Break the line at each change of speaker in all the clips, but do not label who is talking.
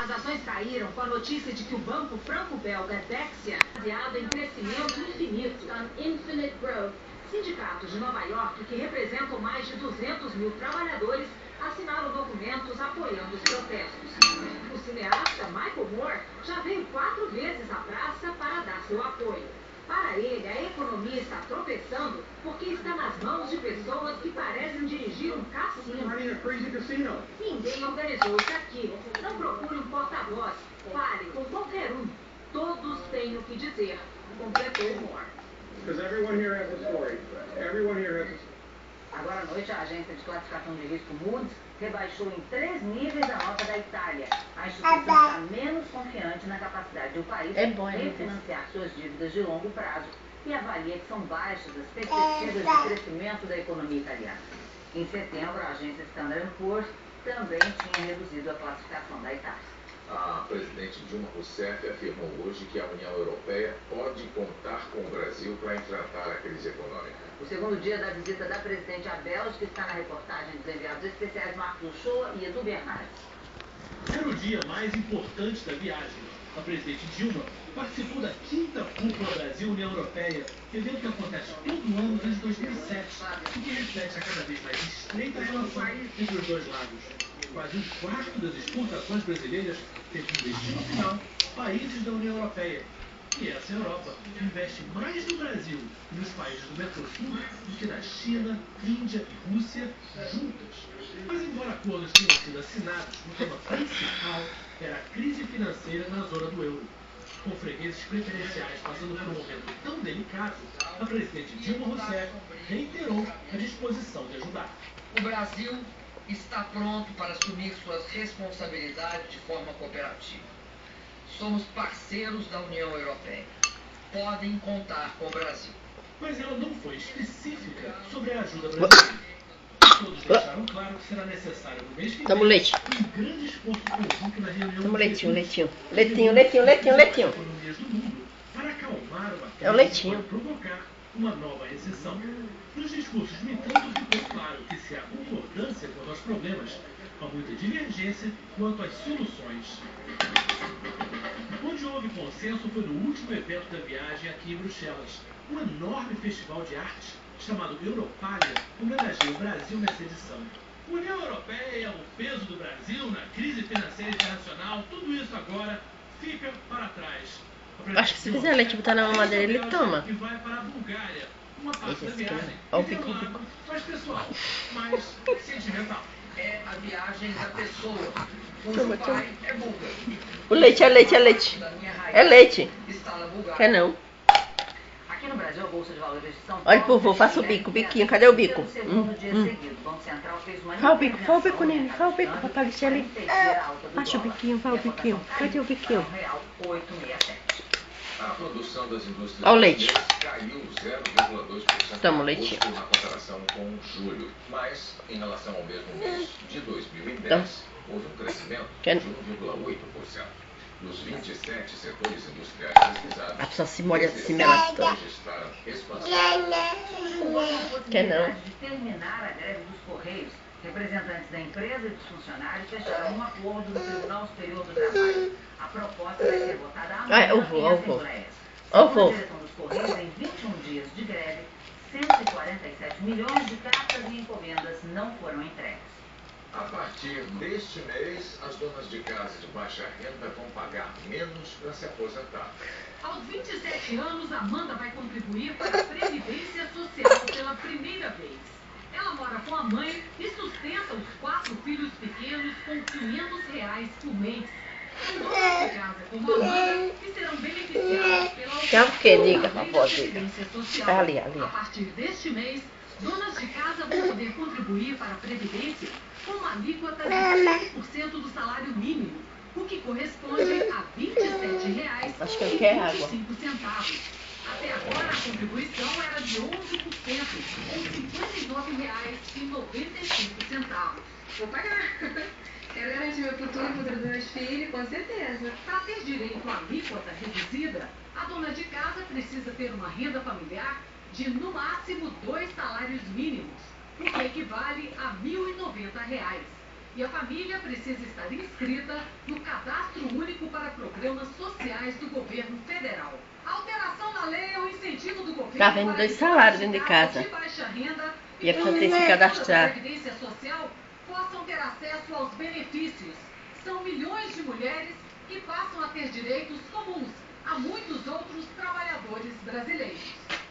As ações caíram com a notícia de que o banco franco-belga Dexia, baseado em crescimento infinito, Infinite Growth, sindicatos de Nova York, que representam mais de 200 mil trabalhadores, assinaram documentos apoiando os protestos. O cineasta Michael Moore já veio 4 vezes à praça para dar seu apoio. Para ele, a economia está tropeçando porque está nas mãos de pessoas que parecem dirigir um cassino. Ninguém organizou isso aqui. Não procure um porta-voz. Fale com qualquer um. Todos têm o que dizer, completou Moore.
Agora à noite, a agência de classificação de risco Moody's rebaixou em 3 níveis a nota da Itália. A instituição está menos confiante na capacidade do país refinanciar suas dívidas de longo prazo e avalia que são baixas as perspectivas de crescimento da economia italiana. Em setembro, a agência Standard & Poor's também tinha reduzido a classificação da Itália.
A presidente Dilma Rousseff afirmou hoje que a União Europeia pode contar com o Brasil para enfrentar a crise econômica.
O segundo dia da visita da presidente à Bélgica está na reportagem dos enviados especiais Marcos Uchoa e Edu Bernardes.
Era o dia mais importante da viagem. A presidente Dilma participou da 5ª Cúpula Brasil-União Europeia, evento que acontece todo ano desde 2007 e que reflete a cada vez mais estreita relação entre os dois lados. Quase 1/4 das exportações brasileiras teve um destino final países da União Europeia. E essa Europa investe mais no Brasil e nos países do Mercosul do que na China, Índia e Rússia juntas. Mas embora acordos tenham sido assinados, o tema principal era a crise financeira na zona do euro. Com fregueses preferenciais passando por um momento tão delicado, a presidente Dilma Rousseff reiterou a disposição de ajudar.
O Brasil está pronto para assumir suas responsabilidades de forma cooperativa. Somos parceiros da União Europeia. Podem contar com o Brasil.
Mas ela não foi específica sobre a ajuda brasileira. Todos deixaram claro que será necessário no mês que vem um grande esforço conjunto na reunião
Leitinho.
economias do mundo para acalmar uma
É o
crise
leitinho.
que pode provocar uma nova recessão. Nos discursos, no entanto, ficou claro que se há concordância quanto aos problemas, há muita divergência quanto às soluções. Onde houve consenso foi no último evento da viagem aqui em Bruxelas. Um enorme festival de arte chamado Europalia homenageia o Brasil nessa edição. União Europeia, o peso do Brasil na crise financeira internacional, tudo isso agora fica para trás.
Acho que se fizer leite botar na mamadeira, ele toma.
E vai para a Bulgária, uma parte da
Esse aqui,
viagem.
ó, o
E tem
pico,
um lado mais pessoal, mais sentimental.
É a viagem da pessoa, cujo
Toma.
pai é búlgaro.
O leite é leite.
Da minha raiz
É leite.
está na Bulgária.
Quer não?
Aqui no Brasil, a Bolsa de Valores de São Paulo...
Olha, por favor, faça o bico, biquinho. Cadê o bico?
Pelo segundo dia seguido, o Banco Central fez uma
Fala o bico,
intervenção
Nene. Fala o bico,
americana
papai Luciano ali.
para impedir a alta do
Baixa o
dólar.
biquinho, fala o
E a
biquinho.
cotação
Cadê o
caiu
biquinho?
para R$1,867.
A produção das indústrias
Olha o leite.
brasileiras caiu 0,2%
Toma o
em
leitinho.
agosto na comparação com julho. Mas, em relação ao mesmo mês de 2010,
Toma.
houve um crescimento
Quer-
de 1,8%. Dos 27 setores industriais pesquisados,
A pessoa se molha, se
16
melata.
registraram expansão.
Quer não?
De terminar a greve dos Correios, representantes da empresa e dos funcionários fecharam um acordo no Tribunal Superior do Trabalho. A proposta vai ser votada amanhã
eu vou,
em
eu vou.
assembleias.
Eu vou.
Segundo a direção dos Correios, em 21 dias de greve, 147 milhões de cartas e encomendas não foram entregues.
A partir deste mês, as donas de casa de baixa renda vão pagar menos para se aposentar.
Aos 27 anos, Amanda vai contribuir para a Previdência Social pela primeira vez. Ela mora com a mãe e sustenta os 4 filhos pequenos com R$500 por mês. São donas de casa como Amanda que serão beneficiadas pela
Quer o quê? Diga,
da
avó, diga.
Previdência Social.
É ali.
A partir deste mês, donas de casa vão poder contribuir para a Previdência com uma alíquota de 5% do salário mínimo, o que corresponde a R$27,25.
Acho que ele quer água.
Até agora, a contribuição era de 11%, ou R$59,95. Vou pagar.
Quero garantir meu futuro, o futuro dos meus filhos, com certeza.
Para ter direito à alíquota reduzida, a dona de casa precisa ter uma renda familiar de, no máximo, 2 salários mínimos, o que equivale a R$1.090. E a família precisa estar inscrita no Cadastro programas sociais do governo federal. A alteração na lei é o incentivo do governo.
Tá vendo 2 salários dentro de casa.
De baixa renda
E a pessoa tem que se cadastrar.
A Previdência Social possam ter acesso aos benefícios. São milhões de mulheres que passam a ter direitos comuns a muitos outros trabalhadores brasileiros.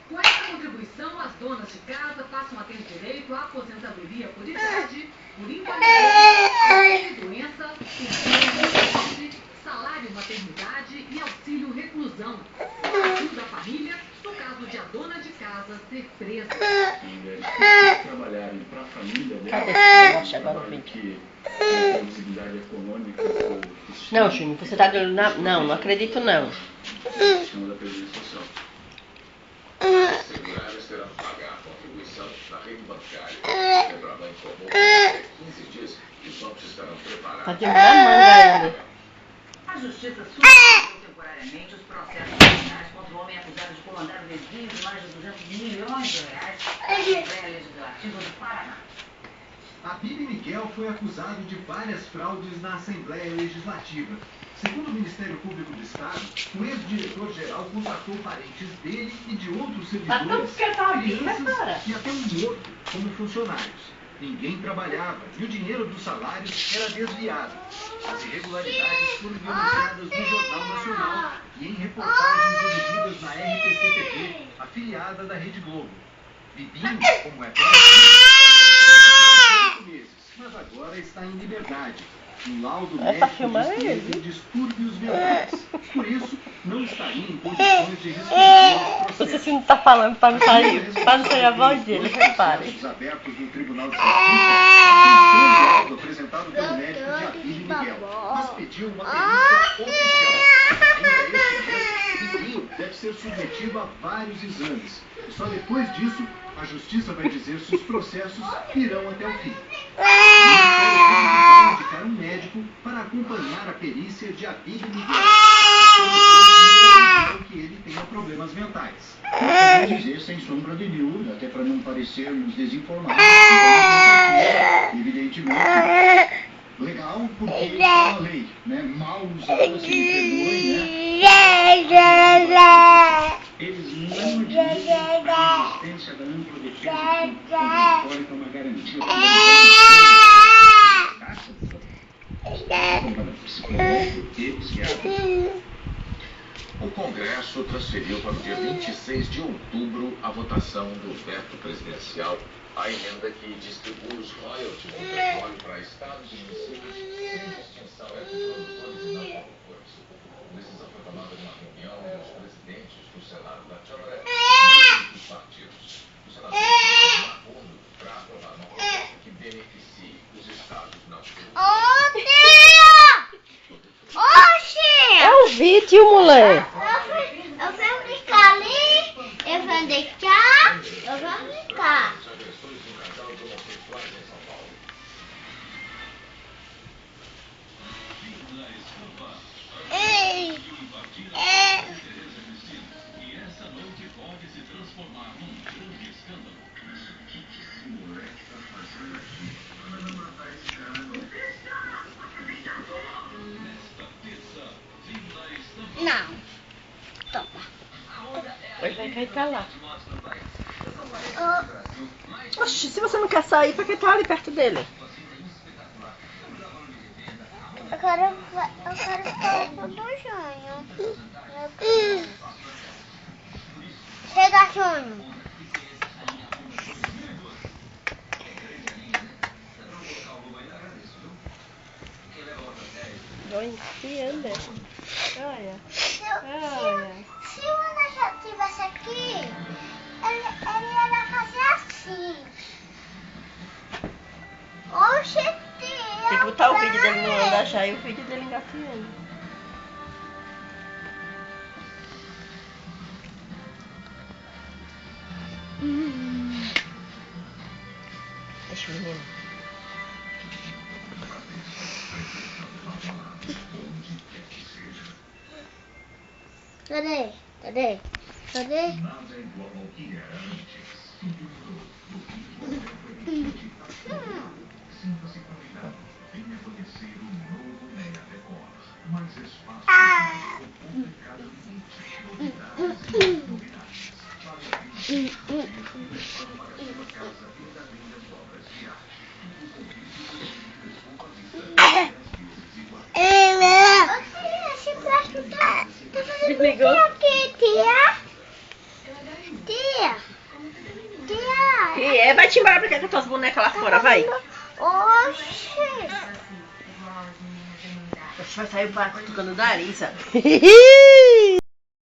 Com essa contribuição, as donas de casa passam a ter direito à aposentadoria por idade, por invalidez, doença, pensão, salário maternidade e auxílio reclusão. Ajuda a família no caso de a dona de casa ser presa.
Mulheres trabalharem para a família que tem possibilidade econômica.
Não, Júnior, você tá dando não acredito não.
Sistema da Previdência Social.
As seguradas terão que pagar a contribuição na rede bancária. O Febraban informou que até 15 dias os bancos estarão preparados.
Tá demorando,
A Justiça suspendeu temporariamente os processos criminais contra o homem acusado de comandar o desvio de mais de 200 milhões de reais da Assembleia Legislativa do Paraná.
Abílio Miguel foi acusado de várias fraudes na Assembleia Legislativa. Segundo o Ministério Público do Estado, o ex-diretor-geral contratou parentes dele e de outros servidores, crianças e até um morto como funcionários. Ninguém trabalhava e o dinheiro dos salários era desviado. As irregularidades foram denunciadas no Jornal Nacional e em reportagens exibidas na RPC-TV, afiliada da Rede Globo. Bibinho, como é próximo, meses, mas agora está em liberdade. Um laudo médico diz que ele tem distúrbios mentais. Por isso, não estaria em condições de responder ao processo.
Você não tá falando para não sair a voz dele, repare.
Os abertos do Tribunal de Justiça tem um laudo apresentado pelo médico de Abílio Miguel, mas pediu uma perícia oficial. Ainda este mês, Bibinho deve ser submetido a vários exames. E só depois disso, a Justiça vai dizer se os processos irão até o fim. O Ministério Público vai indicar um médico para acompanhar a perícia de Abílio Miguel. Não que ele tenha problemas mentais.
Vou dizer sem sombra de dúvida, até para não parecermos desinformados. Evidentemente, legal porque é uma lei, né? Mal usada, se me perdoem, né? Eles não admitem a existência da ampla defesa contraditória como uma garantia
O Congresso transferiu para o dia 26 de outubro a votação do veto presidencial, a emenda que distribui os royalties do petróleo para estados e municípios sem distinção entre produtores e não produtores. A decisão foi tomada numa reunião dos presidentes do Senado da Câmara e dos partidos. O Senado tem um acordo para aprovar uma proposta que beneficie os estados não produtores.
É o vídeo, moleque.
Eu vou brincar ali, eu vou deitar, eu vou brincar. Ei! Não. Toma.
Hoje vai cair pra lá. Oxi, se você não quer sair, por que tá ali perto dele?
Eu quero falar com o Júnior. Chega, Júnior.
Se anda. Olha.
Se o Ana já estivesse aqui, ele ia fazer assim. Oxe,
tem que botar o vídeo dele no andar já e o vídeo dele engatinhando. Deixa o menino.
Cadê? Cadê? Cadê?
Nada igual ao que era antes. Tudo mudou. O que foi sinta-se convidado. Venha conhecer o novo Mega Decor.
mais espaço para cada novidades e novidades. Vale a pena para sua casa ainda além das obras de arte. Os serviços disponíveis com vista 10 vezes iguais.
Desligou?
Aqui, tia. Tia. Tia.
Vai-te embora pra cá com tuas bonecas lá fora, vai.
Oxi.
Vai sair o barco tocando nariz, sabe?